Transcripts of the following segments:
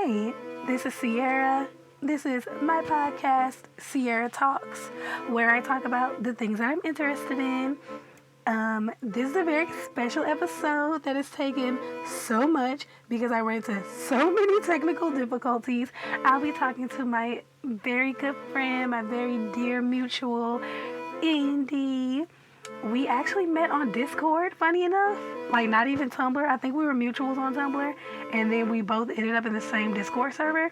Hey, this is Ciera. This is my podcast, Ciera Talks, where I talk about the things that I'm interested in. This is a very special episode that has taken so much because I ran into so many technical difficulties. I'll be talking to my very good friend, my very dear mutual, Indi. We actually met on Discord, funny enough. Like, not even Tumblr. I think we were mutuals on Tumblr. And then we both ended up in the same Discord server.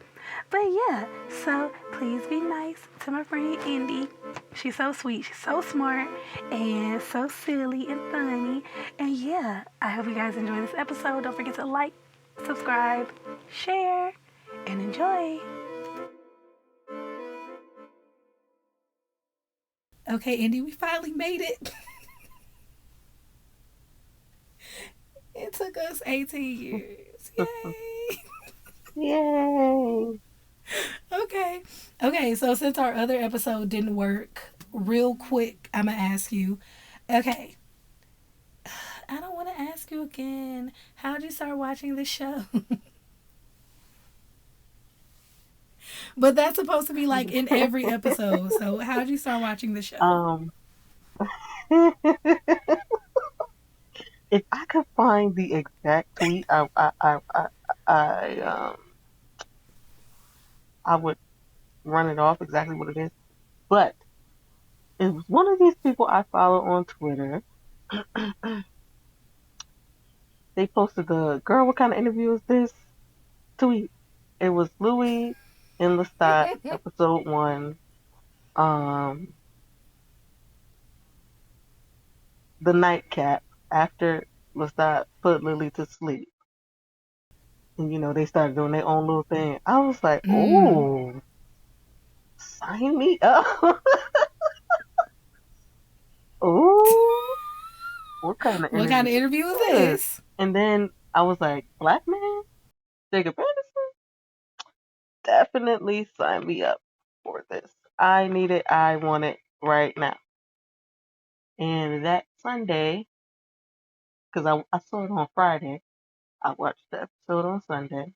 But yeah, so please be nice to my friend Indi. She's so sweet. She's so smart. And so silly and funny. And yeah, I hope you guys enjoy this episode. Don't forget to like, subscribe, share, and enjoy. Okay, Indi, we finally made it. It took us 18 years. Yay! Yay! Okay, so since our other episode didn't work, real quick, I'm going to ask you. Okay, I don't want to ask you again. How'd you start watching the show? But that's supposed to be like in every episode. So, how'd you start watching the show? Um, if I could find the exact tweet, I would run it off exactly what it is. But it was one of these people I follow on Twitter. They posted the girl. What kind of interview is this? Tweet. It was Louis in Lestat, episode 1. Um, the nightcap after Lestat put Lily to sleep. And they started doing their own little thing. I was like, Mm. oh, sign me up. Oh, what kind of What kind of interview is interview is this? this? And then I was like, black man, Jacob Anderson, definitely sign me up for this. I need it. I want it right now. And that Sunday, because I saw it on Friday, I watched the episode on Sunday.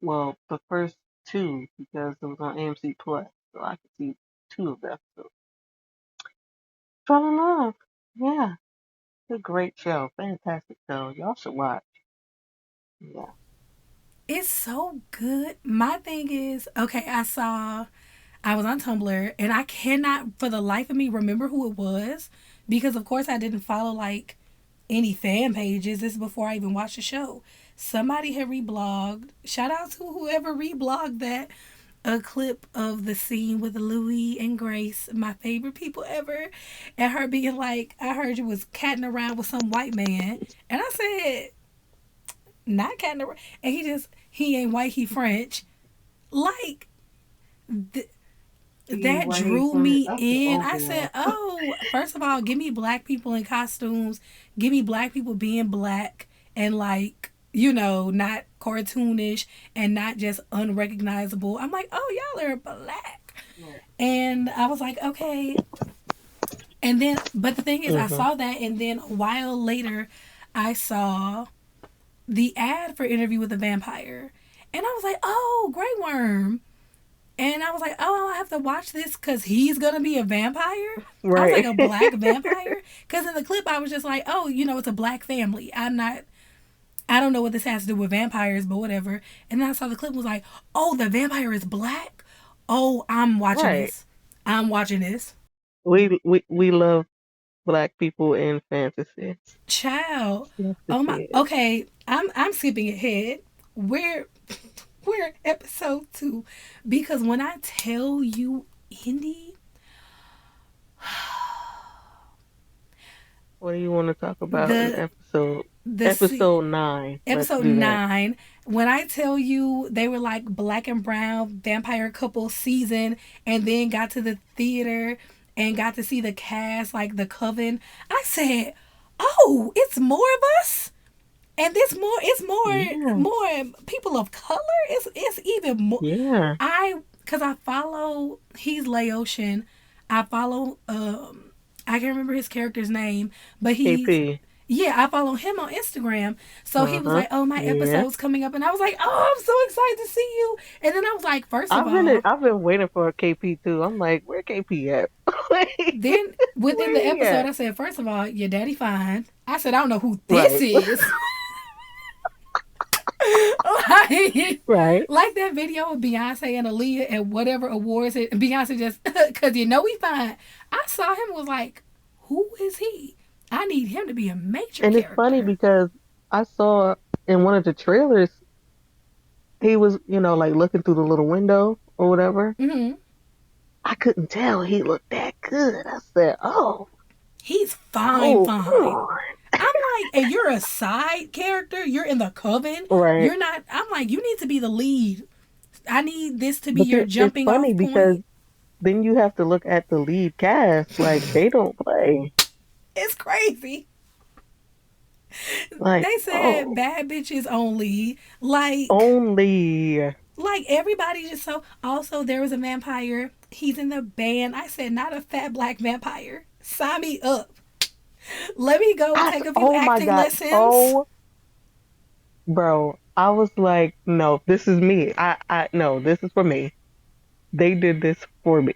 Well, the first two, because it was on AMC Plus, so I could see 2 of the episodes. Fell in love. Yeah. It's a great show. Fantastic show. Y'all should watch. Yeah. It's so good. My thing is, okay, I was on Tumblr and I cannot for the life of me remember who it was because of course I didn't follow like any fan pages. This is before I even watched the show. Somebody had reblogged. Shout out to whoever reblogged that. A clip of the scene with Louis and Grace, my favorite people ever, and her being like, I heard you was catting around with some white man. And I said, not catting around. And he ain't white, he French. Like, th- See, that why he drew from me that's an in. old I girl. said, oh, first of all, give me black people in costumes. Give me black people being black and like, not cartoonish and not just unrecognizable. I'm like, oh, y'all are black. Yeah. And I was like, okay. And then, but the thing is, I Mm-hmm. saw that, and then a while later, I saw the ad for Interview with the Vampire. And I was like, oh, Grey Worm. And I was like, oh, I have to watch this because he's going to be a vampire. I was like, Right. a black vampire? Because in the clip, I was just like, oh, it's a black family. I don't know what this has to do with vampires, but whatever. And then I saw the clip and was like, oh, the vampire is black? Oh, I'm watching Right. this. I'm watching this. We love black people in fantasy. Child. Yes, Oh my. indeed. Okay, I'm skipping ahead. We're we're episode 2 because when I tell you, Indi, What do you want to talk about in the episode the episode 9? Let's episode do that. 9, when I tell you they were like black and brown vampire couple season, and then got to the theater and got to see the cast like the coven, I said, oh, it's more of us. And it's Yeah. more people of color. It's even more. Yeah. Cause I follow, he's Laotian. I follow I can't remember his character's name, but he's KP. Yeah, I follow him on Instagram. So he was Uh-huh. like, "Oh, my Yeah. episode's coming up," and I was like, "Oh, I'm so excited to see you." And then I was like, first of all, I've been waiting for a KP too. I'm like, where KP at? Like, then within where the he episode, at? I said, first of all, your daddy fine. I said, I don't know who this Right. is. like, Right. like that video of Beyonce and Aaliyah and whatever awards it. Beyonce just because you know he fine. I saw him was like, who is he? I need him to be a major And it's funny character. because I saw in one of the trailers he was, like looking through the little window or whatever. Hmm. I couldn't tell he looked that good. I said, "Oh, He's fine, hold fine. on." I'm like, and you're a side character. You're in the coven. Right. You're not. I'm like, you need to be the lead. I need this to be But your it's jumping funny off because point. then you have to look at the lead cast. Like they don't play. It's crazy. Like, They said oh, bad bitches only. only. Like everybody just so. Also, there was a vampire. He's in the band. I said, not a fat black vampire. Sign me up. Let me go take a few Oh my acting God. lessons. Oh, bro. I was like, no, this is me. No, this is for me. They did this for me.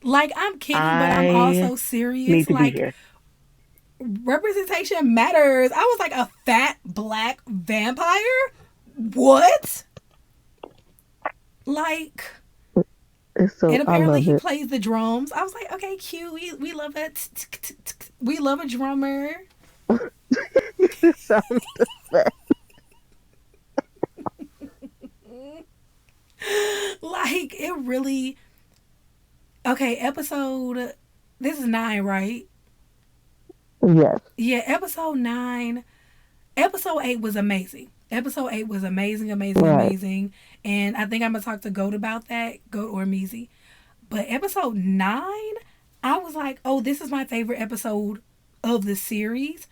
Like I'm kidding, but I'm I also serious. need to be Like here. representation matters. I was like a fat black vampire. What? Like, It's so, and I apparently love he it. plays the drums. I was like, okay, cute. We love it. We love a drummer. This sounds bad. Like it really. Okay, episode. This is 9, right? Yes. Yeah, episode 9. Episode 8 was amazing. Episode 8 was amazing, amazing, Right. amazing. And I think I'm gonna talk to Goat about that, Goat or Meezy. But episode 9, I was like, oh, this is my favorite episode of the series.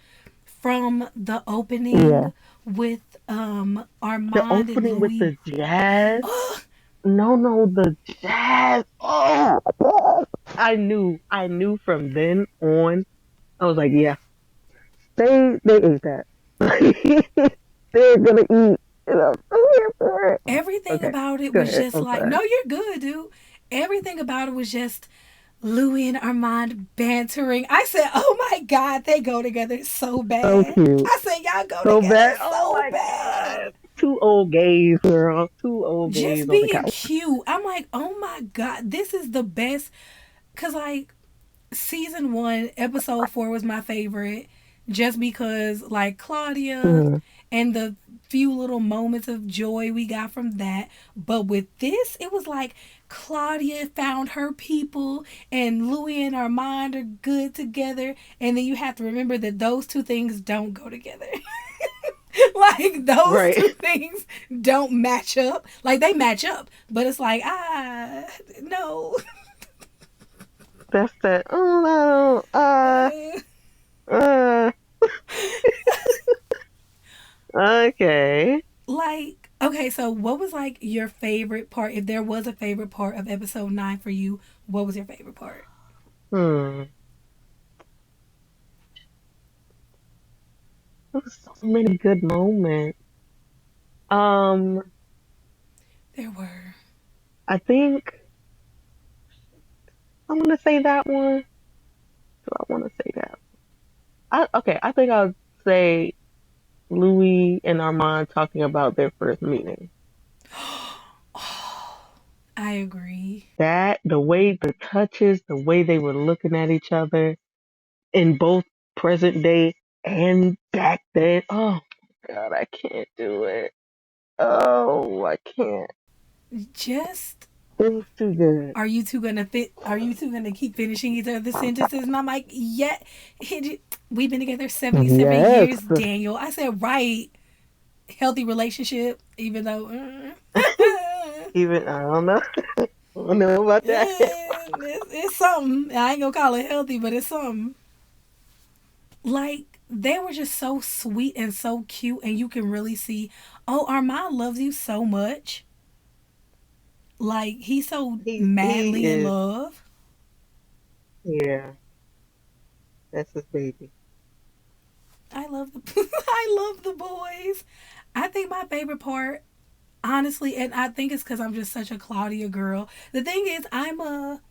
From the Yeah. opening with The Armand and opening with Louis. the jazz. Oh, No, no, the jazz. Oh, I knew from then on. I was like, yeah, they ate that. They're gonna eat. I'm here for it. everything Okay, about it go was ahead. just I'm like, sorry. no, you're good, dude. Everything about it was just Louis and Armand bantering. I said, oh my God, they go together so So bad. cute, I said, y'all go so together bad. Oh so my bad. god, two old gays, girl. Two old gays Just on the being couch. cute. I'm like, oh my God, this is the best. Cause like season 1, episode 4 was my favorite, just because like Claudia Mm, and the few little moments of joy we got from that. But with this, it was like Claudia found her people and Louis and Armand are good together. And then you have to remember that those two things don't go together. Like those right. two things don't match up. Like they match up, but it's like, no. That's that. Oh no. Uh. Okay. Like, okay, so what was like your favorite part? If there was a favorite part of episode 9 for you, what was your favorite part? Hmm. There was so many good moments. Um, There were. I think I want to say that one. Do I want to say that? Okay. I think I'll say Louis and Armand talking about their first meeting. I agree. That the way the touches, the way they were looking at each other in both present day and back then. Oh God, I can't do it. Oh, I can't. Just It was too good. are you two gonna fit? Are you two gonna keep finishing each other's sentences? And I'm like, yeah. We've been together 77 Yes. years, Daniel. I said, right. Healthy relationship, even though. Even I don't know. I don't know about that. It's something. I ain't gonna call it healthy, but it's something. Like they were just so sweet and so cute, and you can really see, oh, Armand loves you so much. Like he's so He madly in is. love. Yeah, that's his baby. I love the I love the boys. I think my favorite part, honestly, and I think it's because I'm just such a Claudia girl. The thing is, I'm a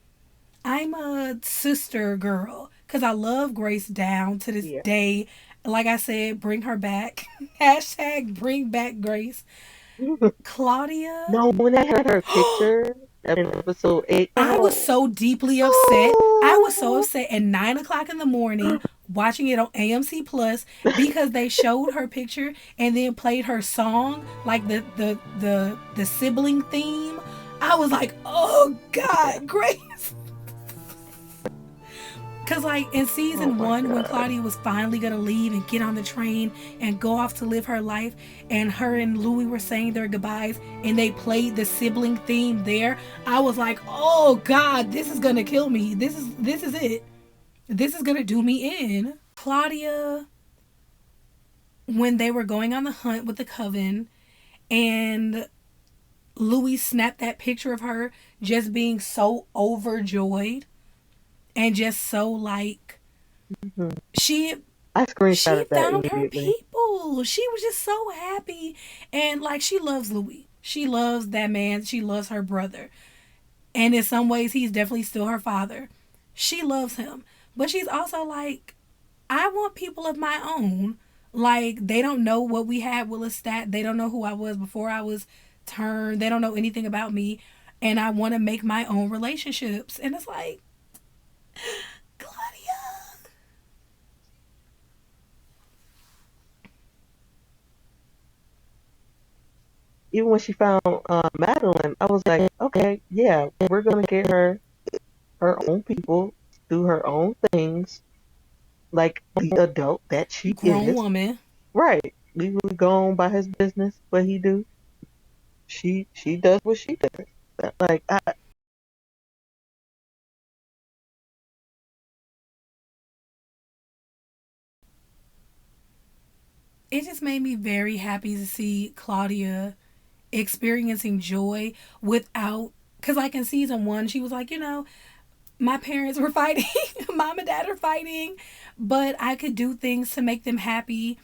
sister girl because I love Grace down to this Yeah. day. Like I said, bring her back. Hashtag bring back Grace. Claudia, No, when they had her picture in episode 8, I was oh, so deeply upset. I was so oh, upset at 9 o'clock in the morning watching it on AMC Plus because they showed her picture and then played her song, like the sibling theme. I was like, oh yeah. God, Grace. Cause like in Oh season my one, when God. Claudia was finally gonna leave and get on the train and go off to live her life, and her and Louis were saying their goodbyes, and they played the sibling theme there, I was like, "Oh God, this is gonna kill me. This is it. This is gonna do me in." Claudia, when they were going on the hunt with the coven, and Louis snapped that picture of her just being so overjoyed and just so like Mhm. she I she screenshotted that found her immediately. people. She was just so happy. And like she loves Louis. She loves that man. She loves her brother. And in some ways he's definitely still her father. She loves him. But she's also like, I want people of my own. Like they don't know what we had with Lestat. They don't know who I was before I was turned. They don't know anything about me. And I want to make my own relationships. And it's like, Claudia. Even when she found Madeline, I was like, okay, yeah, we're gonna get her her own people, do her own things, like the adult that she Grown is. woman. Right. Legally gone by his business, what he do. She does what she does. Like It just made me very happy to see Claudia experiencing joy without, because like in season one she was like, my parents were fighting, mom and dad are fighting, but I could do things to make them happy.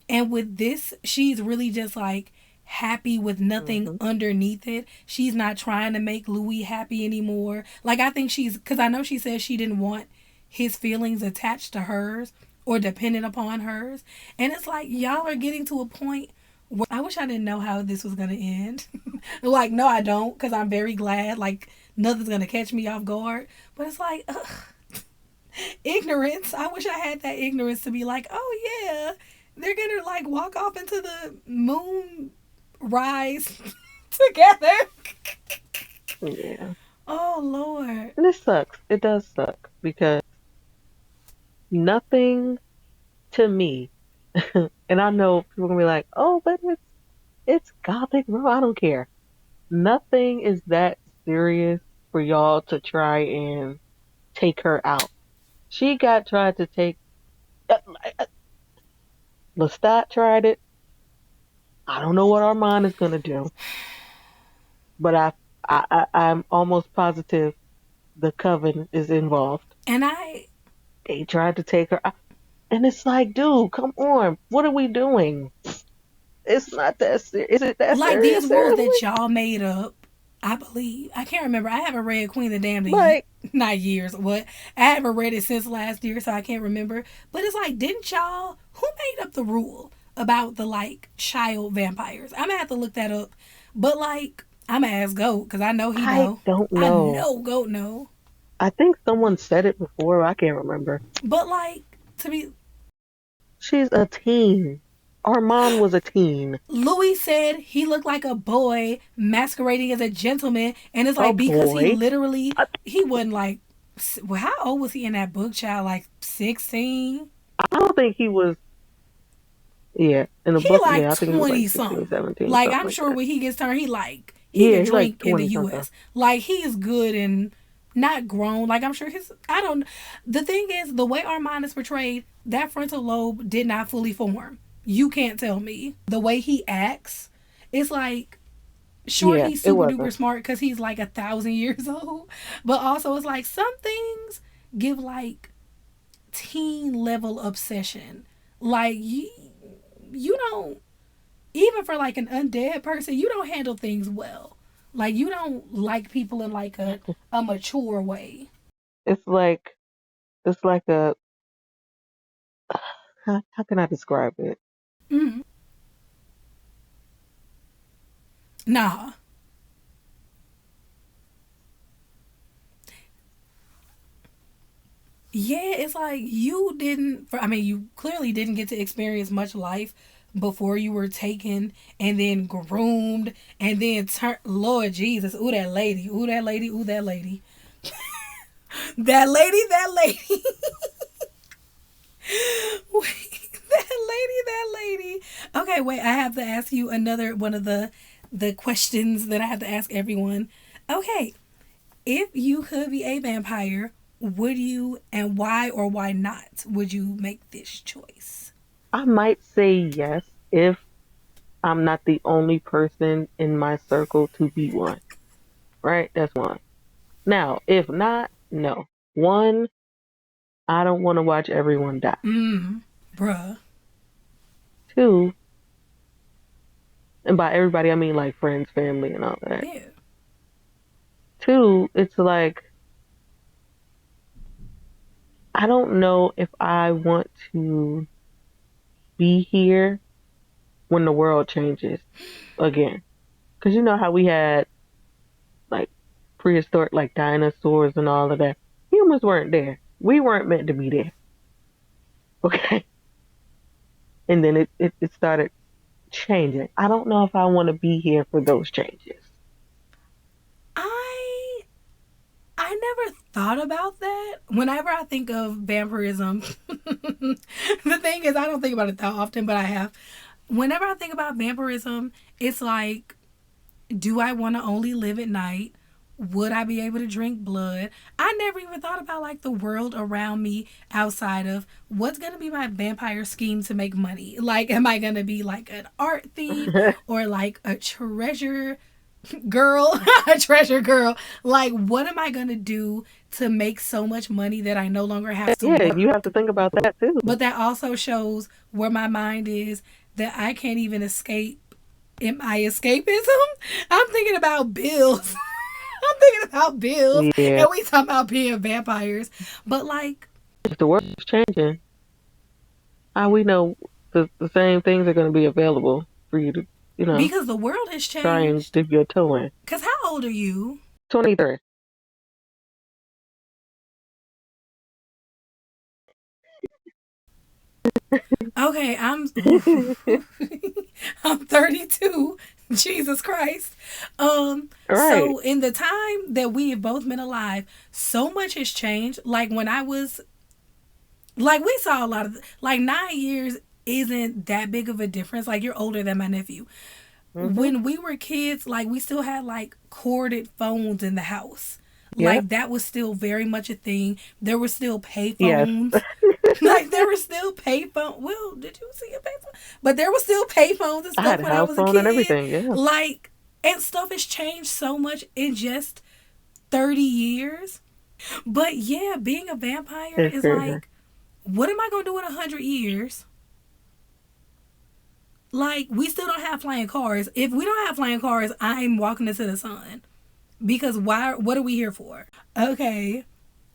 And with this, she's really just like happy with nothing hmm underneath it. She's not trying to make Louis happy anymore. Like I think she's, because I know she says she didn't want his feelings attached to hers or dependent upon hers. And it's like y'all are getting to a point where I wish I didn't know how this was gonna end. Like no, I don't, because I'm very glad. Like nothing's gonna catch me off guard. But it's like, ugh, ignorance. I wish I had that ignorance to be like, oh yeah, they're gonna like walk off into the moon rise together. Yeah. Oh Lord. And it sucks. It does suck because nothing to me, and I know people are gonna be like, oh, but it's gothic, bro. I don't care. Nothing is that serious for y'all to try and take her out. She got tried to take. Uh, uh, Lestat tried it. I don't know what Armand is gonna do, but I'm almost positive the coven is involved. And I They tried to take her out, and it's like, dude, come on, what are we doing? It's not that serious. Is it that like these serious? rules Seriously? that y'all made up. I believe I can't remember. I haven't read Queen of the Damned in Like, not years. What I haven't read it since last year, so I can't remember. But it's like, didn't y'all? Who made up the rule about the like child vampires? I'm gonna have to look that up. But like, I'm gonna ask Goat because I know he I know. don't I know. know Goat know. I think someone said it before. I can't remember. But like to be, She's a teen. Armand was a teen. Louis said he looked like a boy masquerading as a gentleman, and it's A like because he boy. literally I, he wasn't like, well, how old was he in that book, child? Like 16. I don't think he was. Yeah, in the He book, yeah, like I think he was like 20 16, something. 17, Like something I'm like sure that. when he gets turned, he Yeah, could he like drink in the 20 something. U.S. Like he is good and not grown. Like I'm sure his, I don't. The thing is, the way Armand is portrayed, that frontal lobe did not fully form. You can't tell me the way he acts. It's like, sure, Yeah, he's it super duper wasn't. smart because he's like 1,000 years old, but also it's like some things give like teen level obsession. Like you don't, even for like an undead person, you don't handle things well. Like you don't like people in like a mature way. It's like it's like a how can I describe it? Mm, nah. Yeah, it's like you didn't. I mean, you clearly didn't get to experience much life before you were taken and then groomed and then turned. Lord Jesus, ooh that lady, ooh that lady, ooh that lady, that lady, that lady. Wait, that lady, that lady. Okay, wait. I have to ask you another one of the questions that I have to ask everyone. Okay, if you could be a vampire, would you, and why or why not would you make this choice? I might say yes if I'm not the only person in my circle to be one. Right? That's one. Now, if not, no. One, I don't want to watch everyone die. Mm, bruh. Two, and by everybody I mean like friends, family, and all that. Yeah. Two, it's like I don't know if I want to be here when the world changes again. Because you know how we had like prehistoric, like dinosaurs and all of that. Humans weren't there. We weren't meant to be there. Okay. And then it started changing. I don't know if I want to be here for those changes. I I never thought about that. Whenever I think of vampirism, the thing is I don't think about it that often, but I have. Whenever I think about vampirism, it's like, do I want to only live at night? Would I be able to drink blood? I never even thought about like the world around me outside of what's going to be my vampire scheme to make money. Like, am I going to be like an art thief or like a treasure girl, a treasure girl? Like, what am I going to do to make so much money that I no longer have to Yeah, you work? have to think about that too. But that also shows where my mind is, that I can't even escape in my escapism. I'm thinking about bills. I'm thinking about bills, Yeah, and we talking about being vampires. But like, if the world is changing, how we know the same things are going to be available for you to, you know, because the world has try and changed. dip your toe in. Cause how old are you? 23. Okay, I'm 32. Jesus Christ. Right. So in the time that we have both been alive, so much has changed. Like when I was, like we saw a lot of, like 9 years isn't that big of a difference. Like you're older than my nephew. Mhm. When we were kids, like we still had like corded phones in the house. Yep. Like that was still very much a thing. There were still pay Yes. phones. Like there were still payphone. Well, did you see a payphone? But there were still payphones and I had stuff a when I house was a phone and kid. everything. Yeah. Like, and stuff has changed so much in just 30 years. But yeah, being a vampire It's is crazy. like, what am I gonna do in 100 years? Like, we still don't have flying cars. If we don't have flying cars, I'm walking into the sun. Because why? What are we here for? Okay.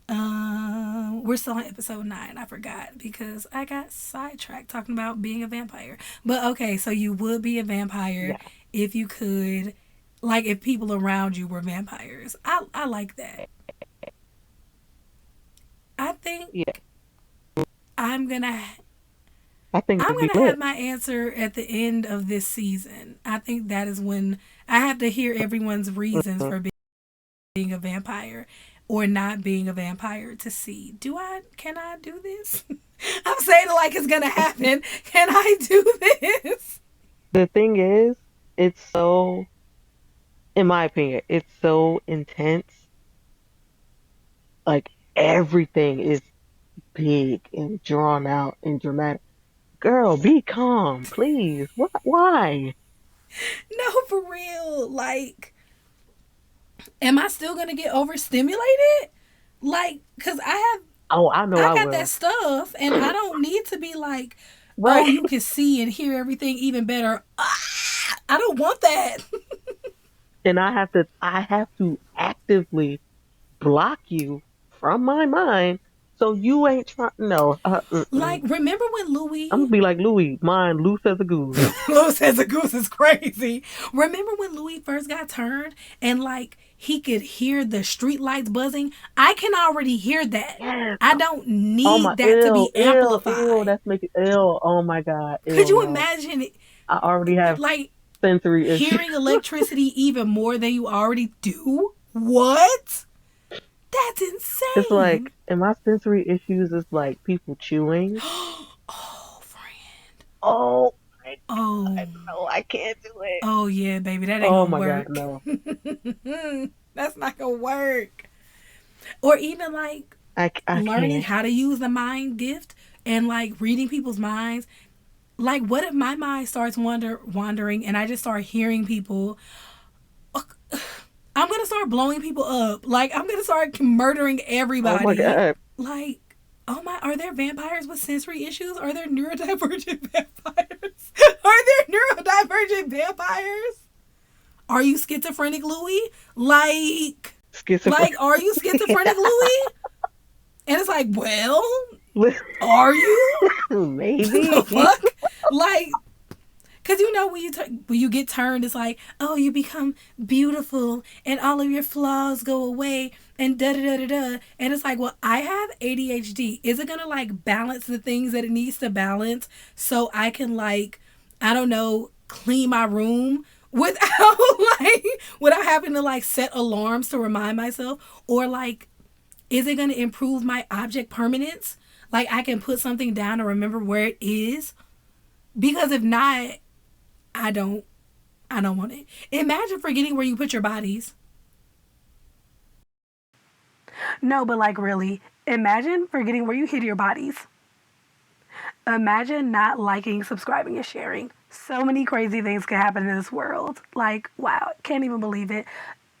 We're still on episode 9. I forgot because I got sidetracked talking about being a vampire. But okay, so you would be a vampire Yeah. if you could, like if people around you were vampires. I like that. I think Yeah. I'm gonna I think I'm it'd be gonna have lit. my answer at the end of this season. I think that is when I have to hear everyone's reasons Mhm. for being a vampire or not being a vampire to see, do I, can I do this? I'm saying it like it's gonna happen. Can I do this? The thing is, it's so, in my opinion, it's so intense. Like everything is big and drawn out and dramatic. Girl, be calm, please. What? Why? No, for real. Like, am I still gonna get overstimulated? Like, cause Oh, I know I I got that will. stuff and I don't need to be like, Oh, Right. you can see and hear everything even better. Ah, I don't want that. And I have to actively block you from my mind so you ain't trying. No, Like, mm-mm. remember when I'm Louis gonna be like Louis, mine loose as a goose. Louis as a goose is crazy. Remember when Louis first got turned and like he could hear the street lights buzzing? I can already hear that. Yes. I don't Oh my, need that to ill, be ill, ill. amplified. That's making ill. Oh my God, Could ill. you No, imagine it, I already have like sensory issues. hearing electricity even more than you already do? What? That's It's insane. like, and my sensory issues is like people chewing. Oh, friend. Oh my Oh, God, no, I can't do it. oh yeah, baby, that ain't Oh gonna my God, work. no. That's not gonna work. Or even like I learning can't. how to use the mind gift and like reading people's minds. Like, what if my mind starts wandering and I just start hearing people? I'm gonna start blowing people up. Like, I'm gonna start murdering Oh my everybody. God. Like, oh my, are there vampires with sensory issues? Are there neurodivergent vampires? Are there neurodivergent vampires? Are you schizophrenic, Louis? Like, Schizophrenic. are you schizophrenic, Louis? And it's like, well, are you? The Maybe. fuck? Like, cause you know when you get turned, it's like, oh, you become beautiful and all of your flaws go away and da da da da da. And it's like, well, I have ADHD. Is it gonna like balance the things that it needs to balance so I can like, I don't know, clean my room without like without having to like set alarms to remind myself, or like, is it gonna improve my object permanence? Like I can put something down and remember where it is. Because if not, I don't I don't want it. Imagine forgetting where you put your bodies. No, but like really, imagine forgetting where you hid your bodies. Imagine not liking, subscribing, and sharing. So many crazy things can happen in this world. Like, wow, can't even believe it.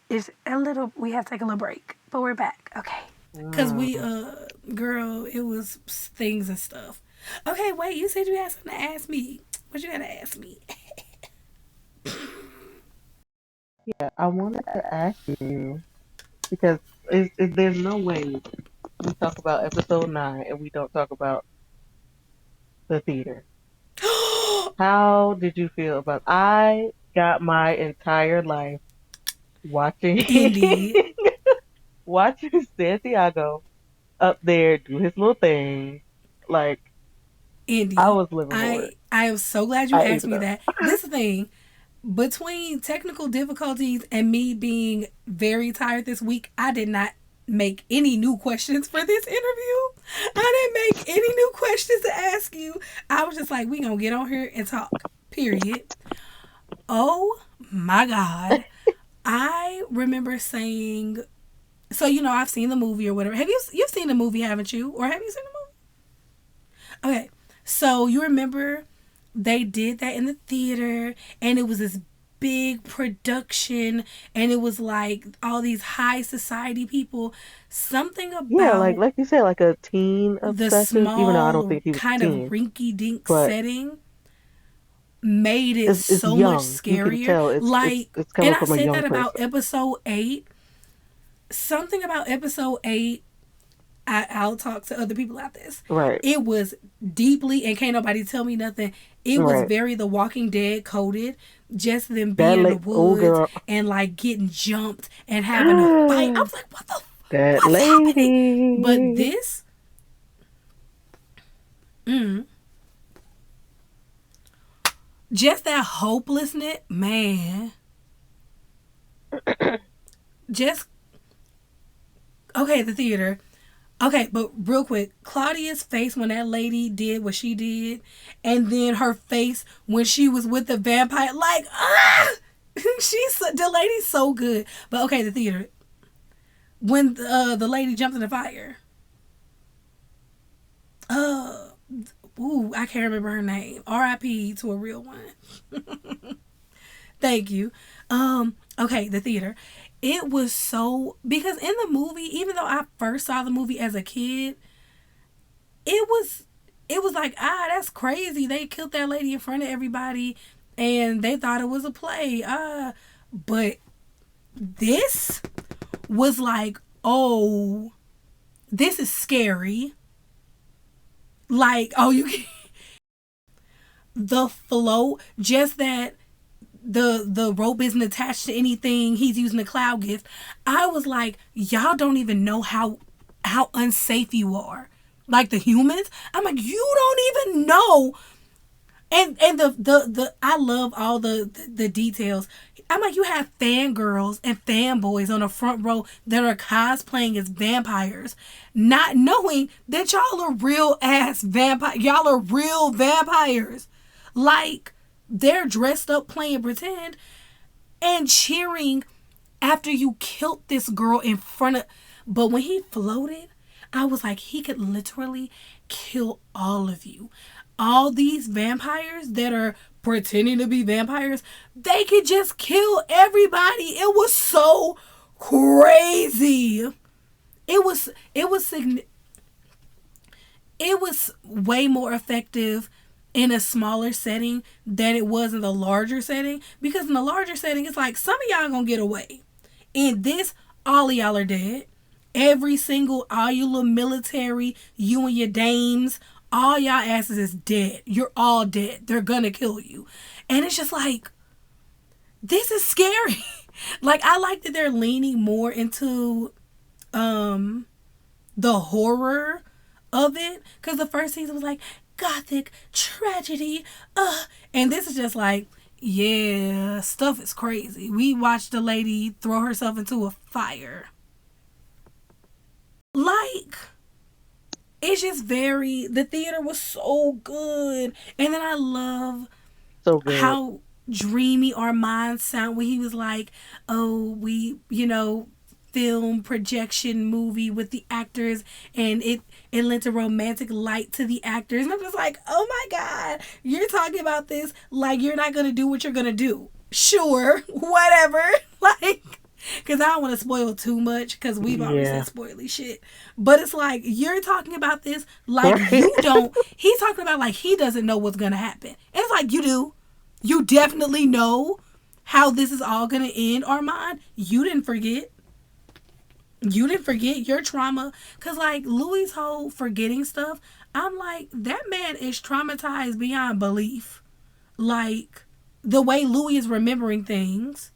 It's a little, we have to take a little break, but we're back. Okay. Cause Mm. we girl, it was things and stuff. Okay, wait, you said you had something to ask me. What you gotta ask me? Yeah, I wanted to ask you because there's no way we talk about episode 9 and we don't talk about the theater. How did you feel about? I got my entire life watching Indy. watching Santiago up there do his little thing. Like I Indy. was living for it. I am so glad you I ate asked it me up. that. This thing, between technical difficulties and me being very tired this week, I did not make any new questions for this interview. I didn't make any new questions to ask you. I was just like, we gonna get on here and talk. Period. Oh my God. I remember saying, so you know, I've seen the movie or whatever. Have you've seen the movie, haven't you? Or have you seen the movie? Okay. So you remember they did that in the theater and it was this big production and it was like all these high society people. Something Yeah, about like you said, like a teen the obsessive. Even though I don't small think he was a kind of teen, rinky dink but setting made it it's so much young. You can scarier. tell Like, it's and coming I from a said young that about person. episode 8. Something about episode 8, I'll talk to other people about this. Right, It was deeply, and can't nobody tell me nothing. It was right. very The Walking Dead coded. Just them That being in the old woods girl, and like getting jumped and having a fight. I was like, that what's happening? But lady. this, mm, just that hopelessness, man. Just okay, the theater. Okay, but real quick, Claudia's face when that lady did what she did, and then her face when she was with the vampire, like, ah, the lady's so good. But okay, the theater when the lady jumped in the fire. Uh, ooh, I can't remember her name. R.I.P. to a real one. Thank you. Okay, the theater. It was so because in the movie, even though I first saw the movie as a kid, it was it was like, that's crazy. They killed that lady in front of everybody and they thought it was a play. But this was like, oh, this is scary. Like, oh, you can the float, just that the rope isn't attached to anything. He's using a cloud gift. I was like, y'all don't even know how unsafe you are. Like the humans, I'm like, you don't even know. And the I love all the details. I'm like, you have fangirls and fanboys on the front row that are cosplaying as vampires, not knowing that y'all are real ass vampire. Y'all are real vampires. Like, they're dressed up playing pretend and cheering after you killed this girl in front of. But when he floated, I was like, he could literally kill all of you. All these vampires that are pretending to be vampires, they could just kill everybody. It was so crazy. It was it was way more effective in a smaller setting than it was in the larger setting, because in the larger setting it's like some of y'all gonna get away. In this, all of y'all are dead. Every single, all you little military, you and your dames, all y'all asses is dead. You're all dead. They're gonna kill you. And it's just like, this is scary. Like, I like that they're leaning more into um the horror of it, because the first season was like gothic tragedy, and this is just like, yeah, stuff is crazy. We watched a lady throw herself into a fire. Like, it's just very, the theater was so good. And then I love So good. how dreamy our minds sound when he was like, oh, we, film projection movie with the actors, and it lent a romantic light to the actors. And I'm just like, oh my God, you're talking about this like you're not gonna do what you're gonna do. Sure, whatever. Like, because I don't want to spoil too much, because we've already said Yeah. spoily shit. But it's like, you're talking about this like Right. you don't. He's talking about like he doesn't know what's gonna happen. And it's like, you do. You definitely know how this is all gonna end, Armand. You didn't forget. You didn't forget your trauma. Cause like Louis' whole forgetting stuff, I'm like, that man is traumatized beyond belief. Like, the way Louis is remembering things,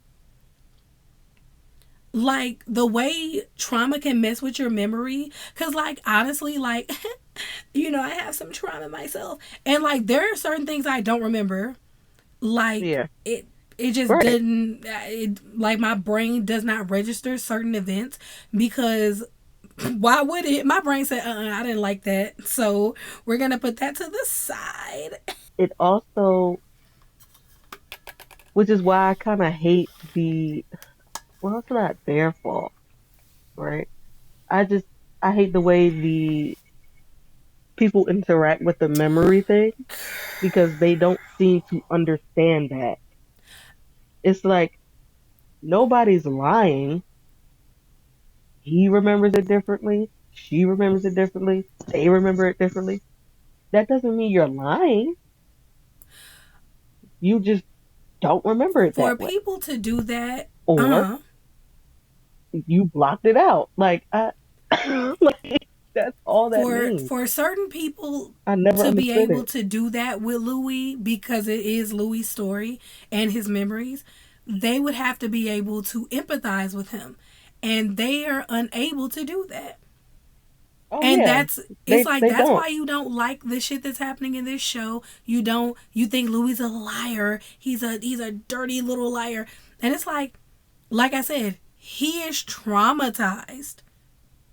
like the way trauma can mess with your memory. Cause like, honestly, like I have some trauma myself, and like there are certain things I don't remember. Like, Yeah. it just Right. didn't, like, my brain does not register certain events, because why would it? My brain said, I didn't like that, so we're gonna put that to the side. It also, which is why I kind of hate the, well, it's not their fault, right? I just, I hate the way the people interact with the memory thing, because they don't seem to understand that. It's like nobody's lying. He remembers it differently. She remembers it differently. They remember it differently. That doesn't mean you're lying. You just don't remember it For that way. people to do that, Or you blocked it out. Like, like that's all that means. for certain people I never to be understood able it. to do that with Louis, because it is Louis' story and his memories, they would have to be able to empathize with him, and they are unable to do that. Oh And yeah, it's like, they that's don't. why you don't like the shit that's happening in this show. You think Louis is a liar. He's a dirty little liar. And it's like I said, he is traumatized.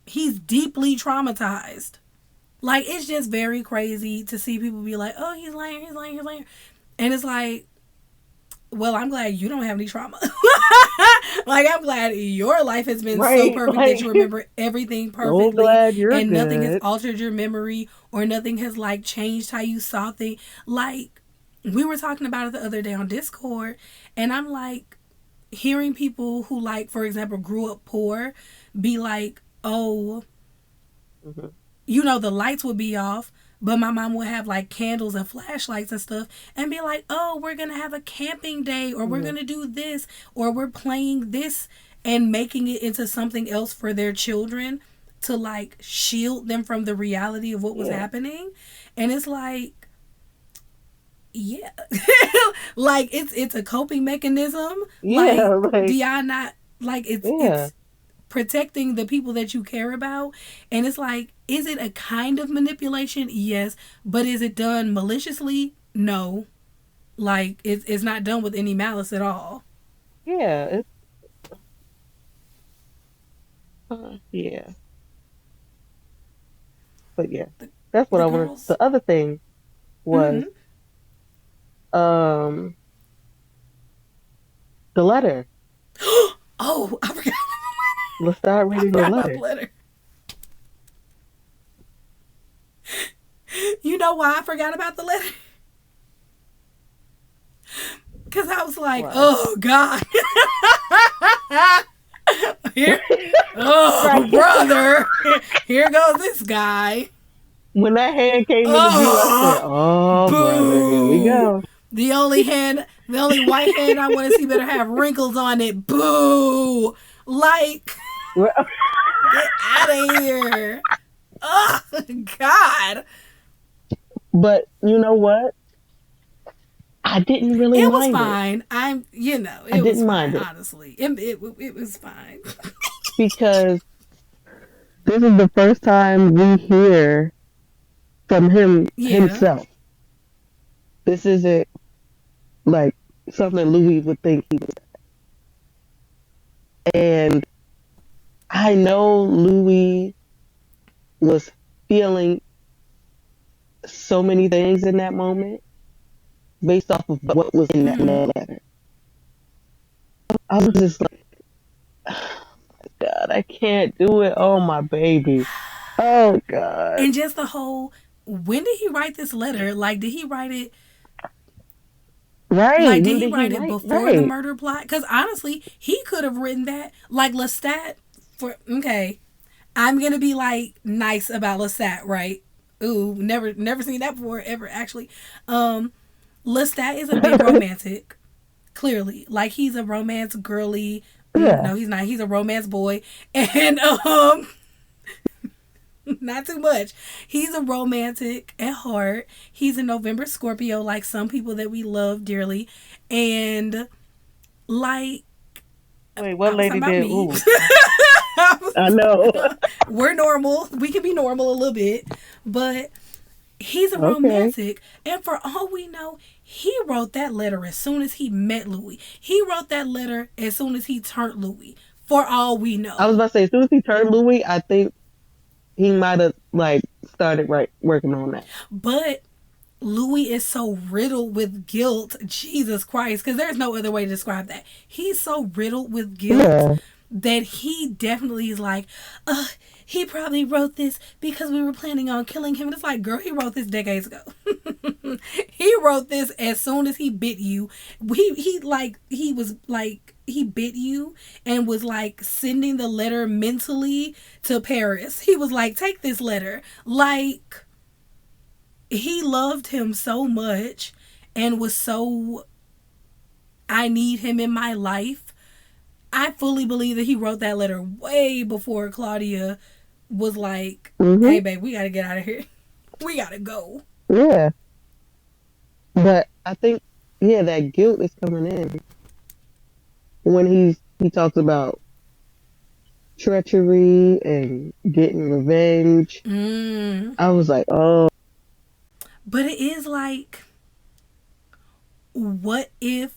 He's deeply traumatized. Like, it's just very crazy to see people be like, oh, he's lying, he's lying, he's lying. And it's like, well, I'm glad you don't have any trauma. Like, I'm glad your life has been so Right? perfect that you Like, remember everything so perfectly, glad you're and nothing has good. altered your memory, or nothing has like changed how you saw things. Like, we were talking about it the other day on Discord, and I'm like, hearing people who, like, for example, grew up poor be like, oh, Hmm. the lights would be off, But my mom would have like candles and flashlights and stuff and be like, oh, we're going to have a camping day, or we're going to do this, or we're playing this, and making it into something else for their children to like shield them from the reality of what was happening. And it's like, yeah, like it's a coping mechanism. Like, do y'all not like it's protecting the people that you care about? And it's like, is it a kind of manipulation? Yes. But is it done maliciously? No. Like, it's not done with any malice at all. Yeah. Yeah. But yeah, that's what The I wanted. girls. The other thing was um the letter. Oh, I forgot. Let's start I reading the forgot about the letter. letter. You know why I forgot about the letter? Because I was like, Why? oh, God. Here, oh, Right. brother. Here goes this guy. When that hand came in the view, I said, Oh, "Oh, brother, here we boo. go." The only white hand I want to see better have wrinkles on it. Boo. Like, Well, get out of here. Oh, God. but you know what? I didn't really It was mind it. fine. I It was didn't fine, mind it honestly. It was fine. because this is the first time we hear from him Yeah. himself. This isn't like something Louis would think he would. And I know Louis was feeling so many things in that moment based off of what was in that letter. I was just like, God, I can't do it. Oh, my baby. Oh, God. And just the whole, when did he write this letter? Like, did he write it? Right. Like, did When he did he write it write? before the Right. murder plot? Because honestly, he could have written that. Like, Lestat, okay, I'm going to be like nice about Lestat, right? Ooh, never seen that before, ever, actually. Lestat is a big romantic, clearly. Like, he's a romance girly. Yeah. No, he's not. He's a romance boy. And, not too much. He's a romantic at heart. He's a November Scorpio, like some people that we love dearly. And, like, Wait, what I was lady talking about did? me. Ooh. I know. We're normal. We can be normal a little bit. But he's a Okay. romantic. And for all we know, he wrote that letter as soon as he met Louis. He wrote that letter as soon as he turned Louis. For all we I was know. about to say, as soon as he turned Louis, I think he might have like started working on that. But Louis is so riddled with guilt. Jesus Christ. Because there's no other way to describe that. He's so riddled with guilt that he definitely is like, he probably wrote this because we were planning on killing him. And it's like, girl, he wrote this decades ago. He wrote this as soon as he bit you. He bit you and was like sending the letter mentally to Paris. He was like, take this letter. Like, he loved him so much and was so, I need him in my life. I fully believe that he wrote that letter way before Claudia was like, hey, babe, we got to get out of here. We got to go. Yeah. But I think, that guilt is coming in when he talks about treachery and getting revenge. I was like, oh. But it is like, what if,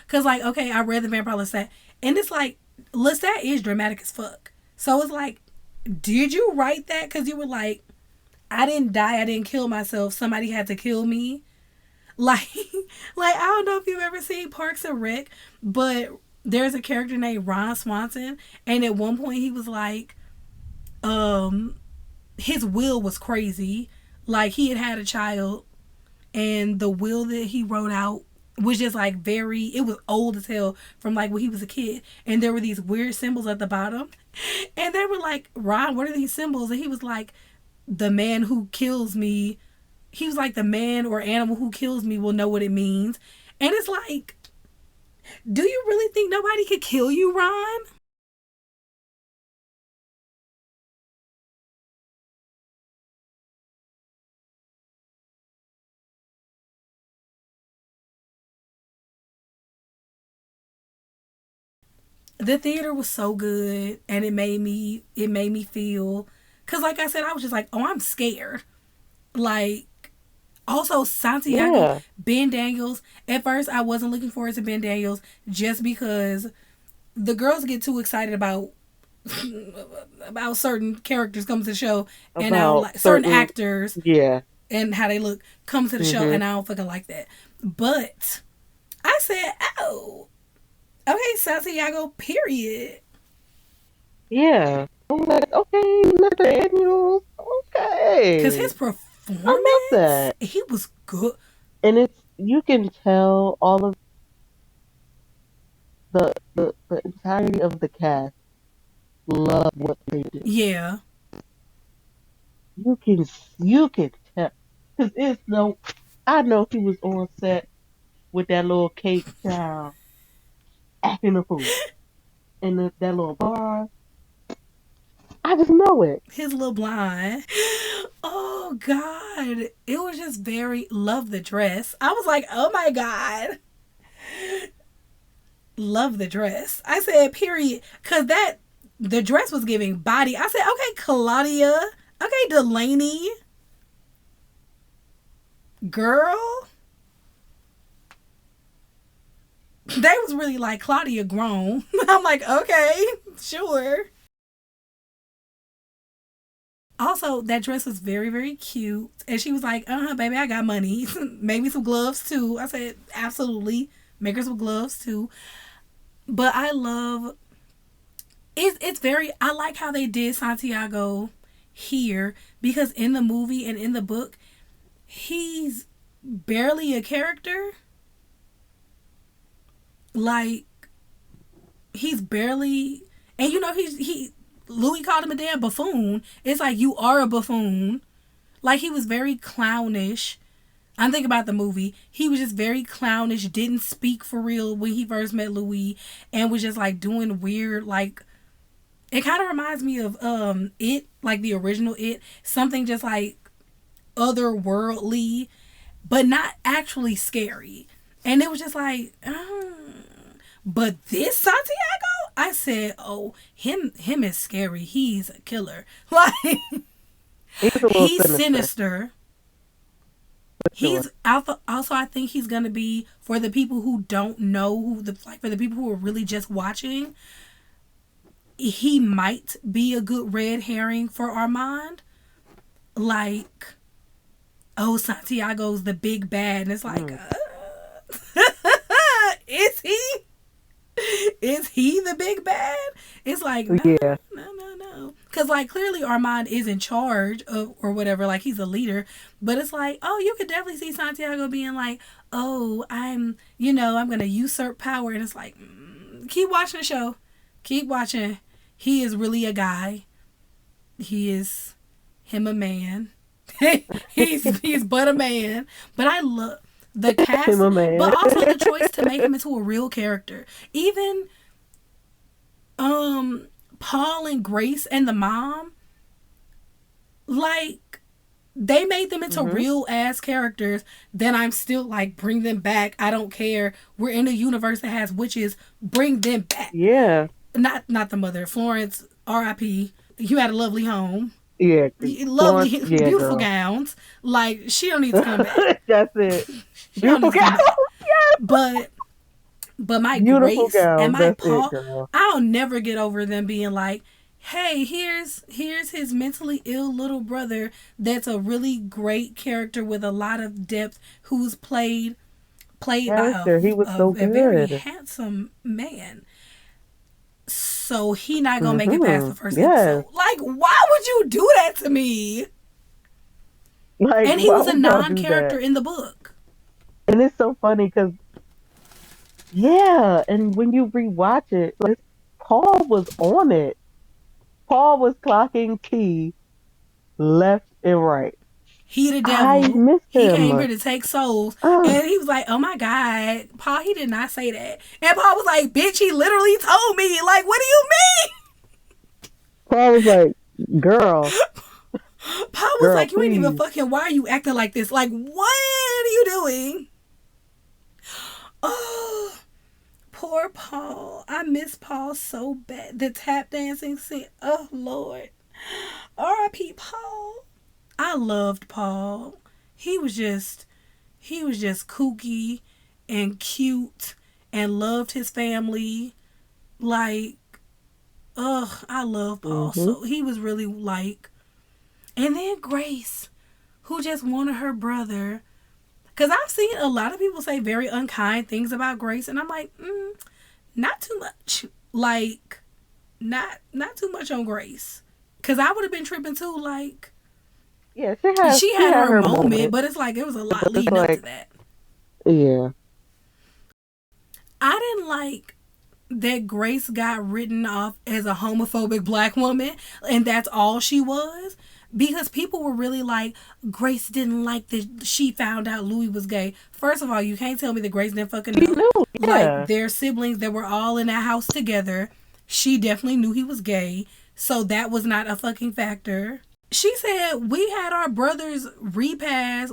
because like, okay, I read the Vampire Lestat, and it's like, Lestat is dramatic as fuck. So it's like, did you write that because you were like, I didn't die, I didn't kill myself, somebody had to kill me? Like, I don't know if you've ever seen Parks and Rec, but there's a character named Ron Swanson, and at one point he was like, his will was crazy. Like, he had a child, and the will that he wrote out was just like it was old as hell from like when he was a kid, and there were these weird symbols at the bottom, and they were like, Ron, what are these symbols? And he was like, the man who kills me he was like, the man or animal who kills me will know what it means. And it's like, do you really think nobody could kill you, Ron? The theater was so good, and it made me feel, because like I said, I was just like, oh, I'm scared. Like, also Santiago, Yeah. Ben Daniels. At first, I wasn't looking forward to Ben Daniels just because the girls get too excited about certain characters come to the show, and I don't About like certain certain. actors Yeah. and how they look come to the show, Mhm. and I don't fucking like that. But I said, oh, okay, Santiago, period. Yeah. I'm like, okay, Mr. Daniels. Cause Okay. his I love performance, that. he was good. And it's you can tell all of the entirety of the cast love what they do. Yeah, You can tell because it's no. I know he was on set with that little cake child acting a fool and that little bar. I just know it. his little blind. Oh God, it was just very love the dress. I was like, oh my God, love the dress. I said, period, cause that the dress was giving body. I said, okay, Claudia, okay, Delaney, girl. They was really like Claudia grown. I'm like, okay, sure. Also, that dress was very, very cute. And she was like, baby, I got money. Maybe some gloves too. I said, absolutely. Make her some gloves too. But I love it's very I like how they did Santiago here because in the movie and in the book, he's barely a character. Like he's barely and he Louis called him a damn buffoon. It's like you are a buffoon. Like he was very clownish. I'm thinking about the movie. He was just very clownish, didn't speak for real when he first met Louis, and was just like doing weird, like it kind of reminds me of it, like the original it, something just like otherworldly, but not actually scary. And it was just like, but this Santiago, I said, oh, him is scary. He's a killer. Like He's a little he's sinister sinister. for sure. He's also I think he's gonna be for the people who don't know who the like for the people who are really just watching. He might be a good red herring for Armand. Like, oh, Santiago's the big bad, and it's like, Mm. is he? Is he the big bad? It's like, no, Yeah. no, no, no. Because, like, clearly Armand is in charge of, or whatever. Like, he's a leader. But it's like, oh, you could definitely see Santiago being like, oh, I'm going to usurp power. And it's like, keep watching the show. Keep watching. He is really a guy. He is him a man. he's but a man. But I love the Him cast, a man. but also the choice to make him into a real character. Even Paul and Grace and the mom, like they made them into Mhm. real ass characters. Then I'm still like, bring them back. I don't care. We're in a universe that has witches. Bring them back. Yeah. Not the mother. Florence, R.I.P. You had a lovely home. Yeah. Lovely, Florence. Yeah, beautiful girl. gowns. Like she don't need to come back. That's it. She don't Beautiful need to come gown. back. But my Beautiful Grace and gown. my That's it, Paul, girl. I'll never get over them being like, hey, here's his mentally ill little brother that's a really great character with a lot of depth who's played by Character. He was so a very good. handsome man. So he not gonna make it past the Mhm. first Yes. episode. Like, why would you do that to me? Like, And he why was a would y'all do non-character that? in the book. And it's so funny because yeah, and when you rewatch it, like Paul was on it. Paul was clocking T left and right. He the I devil. miss He him. came here to take souls. Oh. And he was like, oh my God, Paul, he did not say that. And Paul was like, bitch, he literally told me. Like, what do you mean? Paul was like, girl. Paul was Girl, like, you ain't even please. fucking, why are you acting like this? Like, what are you doing? Oh, poor Paul. I miss Paul so bad. The tap dancing scene. Oh, Lord. R.I.P. Paul. I loved Paul. He was just kooky and cute and loved his family. Like, I love Paul. Mm-hmm. So he was really like, and then Grace, who just wanted her brother. Because I've seen a lot of people say very unkind things about Grace, and I'm like, not too much. Like, not too much on Grace. Because I would have been tripping too. Like, Yeah, she had her moment, but it's like it was a lot leading up to that. Yeah. I didn't like that Grace got written off as a homophobic black woman, and that's all she was. Because people were really like, Grace didn't like that she found out Louis was gay. First of all, you can't tell me that Grace didn't fucking know. She knew, yeah. Like, their siblings that were all in that house together, she definitely knew he was gay. So that was not a fucking factor. She said, we had our brothers repass.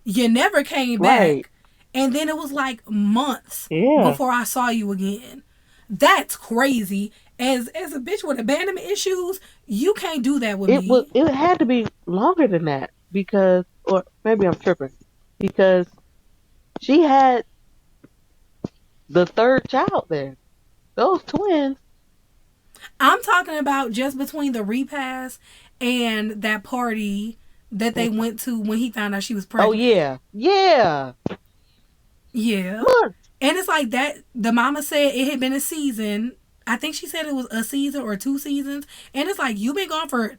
You never came back. Right. And then it was like months Yeah. before I saw you again. That's crazy. As a bitch with abandonment issues, you can't do that with me. It had to be longer than that because, or maybe I'm tripping, because she had the third child there. Those twins. I'm talking about just between the repass and that party that they went to when he found out she was pregnant. Oh, yeah. Yeah. Yeah. Look. And it's like that. The mama said it had been a season. I think she said it was a season or 2 seasons. And it's like, you've been gone for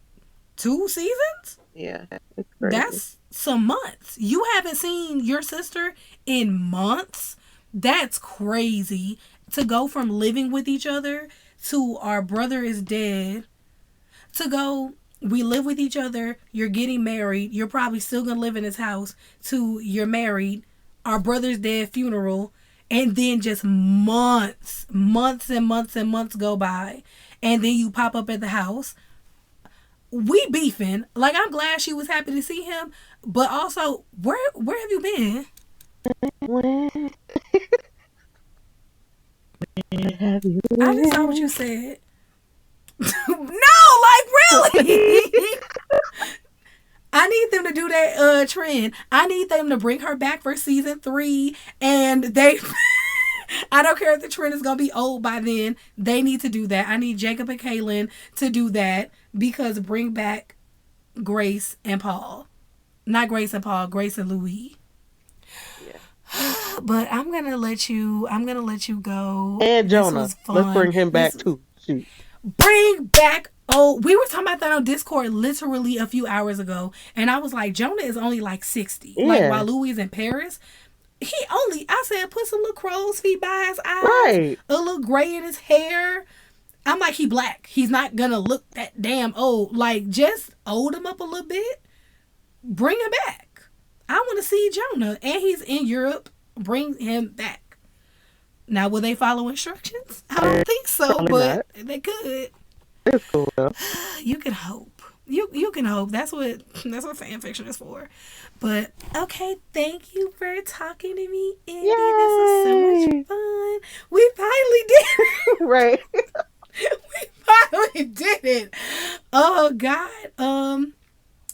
2 seasons? Yeah. It's crazy. That's some months. You haven't seen your sister in months? That's crazy. To go from living with each other to our brother is dead, to go, we live with each other, you're getting married, you're probably still going to live in his house, to you're married, our brother's dead funeral, and then just months and months go by, and then you pop up at the house. We beefing. Like, I'm glad she was happy to see him, but also, where have you been? Where have you been? I just saw what you said. No, like, really? I need them to do that trend. I need them to bring her back for season 3, and they I don't care if the trend is gonna be old by then. They need to do that. I need Jacob and Kaylin to do that, because bring back Grace and Paul. Not Grace and Paul, Grace and Louis. Yeah. But I'm gonna let you go. And Jonah. Let's bring him back too. Shoot. Bring back. Oh, we were talking about that on Discord literally a few hours ago, and I was like, Jonah is only like 60. Yeah. Like, while Louis is in Paris, I said, put some little crow's feet by his eyes, right, a little gray in his hair. I'm like, he black. He's not gonna look that damn old. Like, just old him up a little bit. Bring him back. I want to see Jonah, and he's in Europe. Bring him back. Now, will they follow instructions? I don't think so, probably but not. They could. It's cool though. You can hope. You can hope. That's what fan fiction is for. But okay, thank you for talking to me, Indi. This was so much fun. We finally did it. Right. We finally did it. Oh God.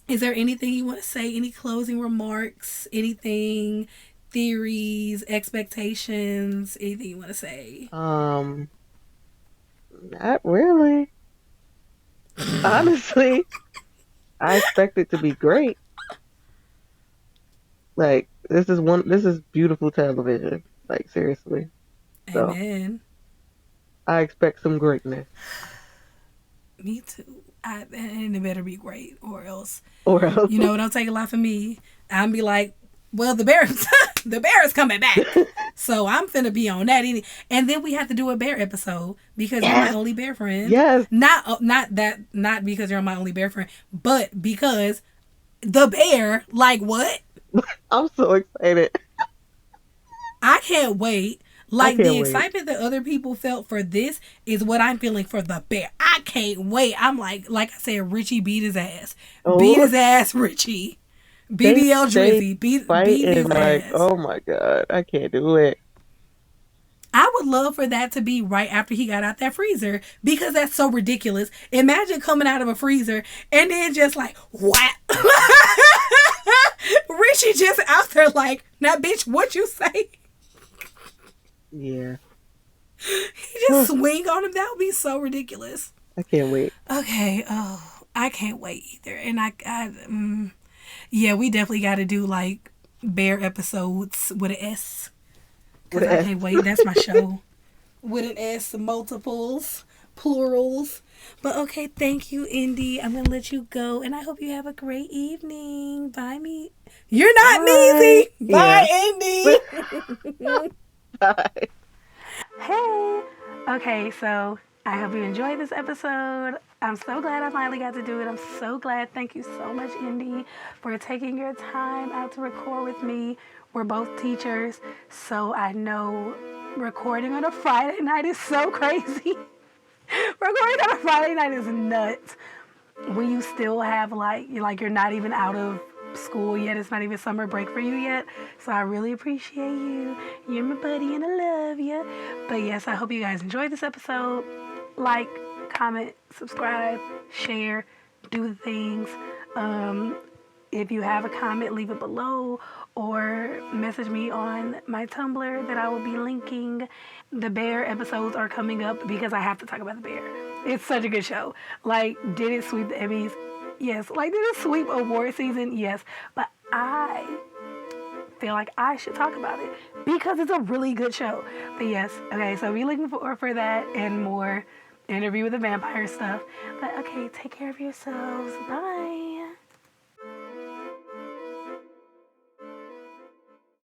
Is there anything you want to say? Any closing remarks? Anything? Theories? Expectations? Anything you want to say? Not really. Honestly, I expect it to be great. Like, this is beautiful television. Like, seriously. So, amen. I expect some greatness. Me too. And it better be great, or else. You know, don't take a lot from me. I'll be like, well, the bear is coming back. So I'm finna be on that. And then we have to do a bear episode, because you're my only bear friend. Yes. Not because you're my only bear friend, but because The bear, like what? I'm so excited. I can't wait. I Like can't the wait. excitement that other people felt for this is what I'm feeling for the bear. I can't wait. I'm like I said, Richie beat his ass. Beat Oh, his ass, Richie. they BBL they Drizzy beat fighting his like, ass. oh my god, I can't do it. I would love for that to be right after he got out that freezer because that's so ridiculous. Imagine coming out of a freezer and then just like, what? Richie just out there like, now bitch, what you say? Yeah. He just swing on him. That would be so ridiculous. I can't wait. Okay. Oh, I can't wait either. And yeah, we definitely got to do like bear episodes with an S With because an I S. can't wait. That's my show with an S, multiples, plurals. But okay, thank you, Indy. I'm gonna let you go, and I hope you have a great evening. Bye, me. You're not Bye. Neasy. Yeah. Bye, Indy. Bye. Hey. Okay, so I hope you enjoyed this episode. I'm so glad I finally got to do it. I'm so glad. Thank you so much, Indy, for taking your time out to record with me. We're both teachers, so I know recording on a Friday night is so crazy. Recording on a Friday night is nuts. When you still have you're not even out of school yet. It's not even summer break for you yet. So I really appreciate you. You're my buddy and I love you. But yes, I hope you guys enjoyed this episode. Like, comment, subscribe, share, do the things. If you have a comment, leave it below or message me on my Tumblr that I will be linking. The Bear episodes are coming up because I have to talk about the Bear. It's such a good show. Like, did it sweep the Emmys? Yes. Like, did it sweep award season? Yes. But I feel like I should talk about it because it's a really good show. But yes, okay, so be looking for that and more Interview with the Vampire stuff. But okay, take care of yourselves. Bye.